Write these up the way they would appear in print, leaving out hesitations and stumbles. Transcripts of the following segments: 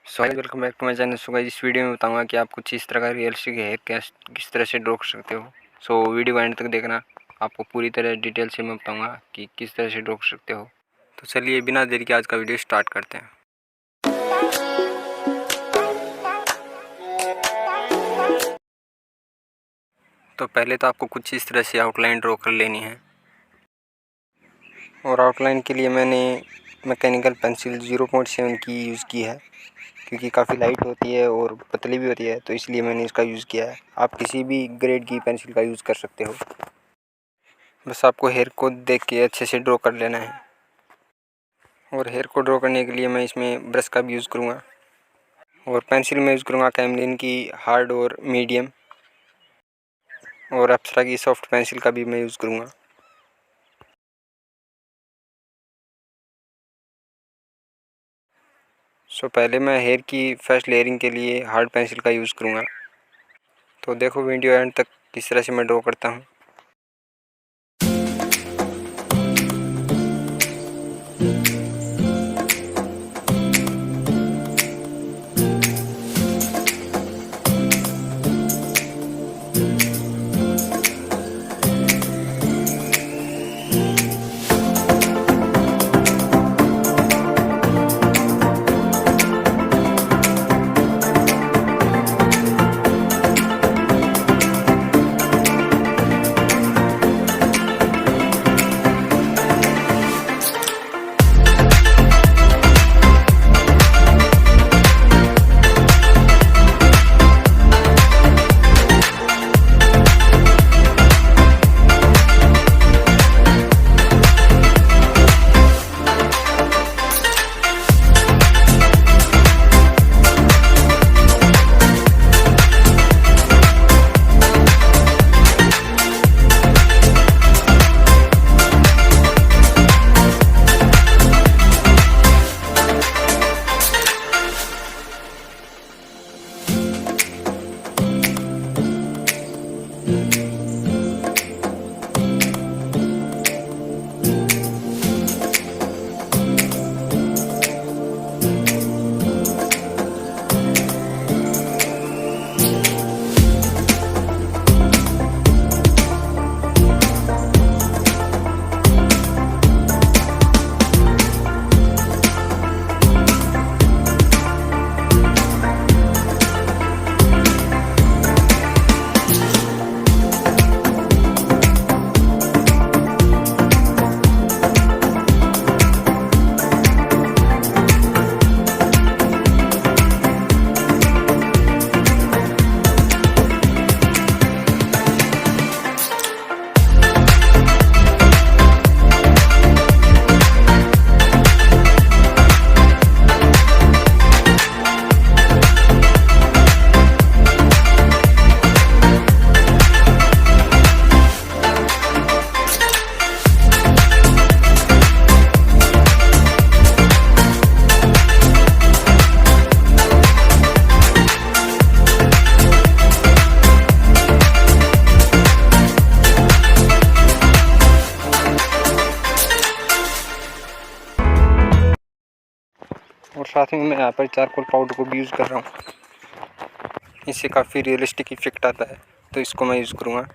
So hi, welcome back to my channel. So guys, इस video में बताऊंगा कि आप कुछ इस तरह का रियलिस्टिक हेयर किस तरह से ड्रॉ कर सकते हो। सो वीडियो एंड तक देखना, आपको पूरी तरह डिटेल से मैं बताऊंगा कि किस तरह से ड्रॉ कर सकते हो। तो चलिए बिना देरी के आज का वीडियो स्टार्ट करते हैं। तो पहले तो आपको कुछ इस तरह से आउटलाइन ड्रॉ कर लेनी है, और आउटलाइन के लिए मैंने मैकेनिकल पेंसिल 0.7 की यूज़ की है, क्योंकि काफ़ी लाइट होती है और पतली भी होती है, तो इसलिए मैंने इसका यूज़ किया है। आप किसी भी ग्रेड की पेंसिल का यूज़ कर सकते हो। बस आपको हेयर को देख के अच्छे से ड्रॉ कर लेना है। और हेयर को ड्रॉ करने के लिए मैं इसमें ब्रश का भी यूज़ करूँगा, और पेंसिल में यूज़ करूँगा कैमलिन की हार्ड और मीडियम, और अप्सरा की सॉफ्ट पेंसिल का भी मैं यूज़ करूँगा। सो पहले मैं हेयर की फर्स्ट लेयरिंग के लिए हार्ड पेंसिल का यूज़ करूँगा। तो देखो वीडियो एंड तक किस तरह से मैं ड्रॉ करता हूँ। और साथ में मैं यहाँ पर चारकोल पाउडर को भी यूज़ कर रहा हूँ। इससे काफ़ी रियलिस्टिक इफेक्ट आता है, तो इसको मैं यूज़ करूँगा।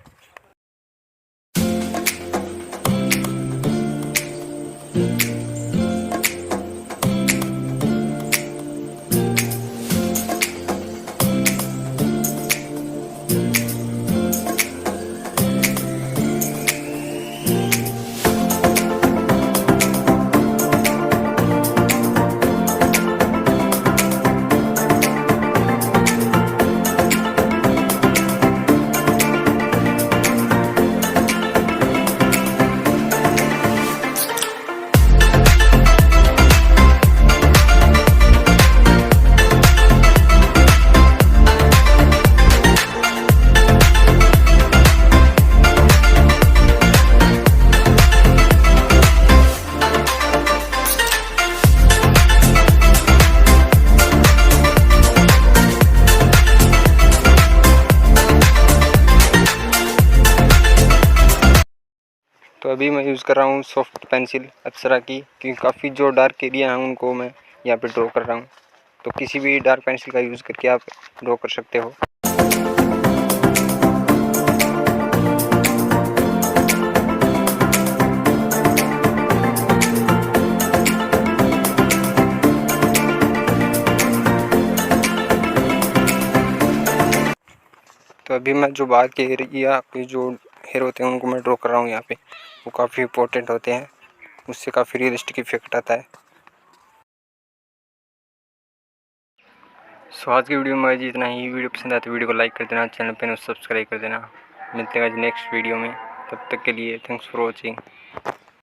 तो अभी मैं यूज़ कर रहा हूँ सॉफ्ट पेंसिल अप्सरा की, क्योंकि काफ़ी जो डार्क एरिया हैं उनको मैं यहाँ पे ड्रॉ कर रहा हूँ। तो किसी भी डार्क पेंसिल का यूज़ करके आप ड्रॉ कर सकते हो। तो अभी मैं जो बाहर के एरिया के जो हेयर होते हैं उनको मैं ड्रॉ कर रहा हूँ यहाँ पे। वो काफ़ी इंपॉर्टेंट होते हैं, उससे काफ़ी रियलिस्टिक इफेक्ट आता है। सो आज की वीडियो में इतना ही। वीडियो पसंद आए तो वीडियो को लाइक कर देना, चैनल पे सब्सक्राइब कर देना। मिलते हैं आज नेक्स्ट वीडियो में, तब तक के लिए थैंक्स फॉर वॉचिंग।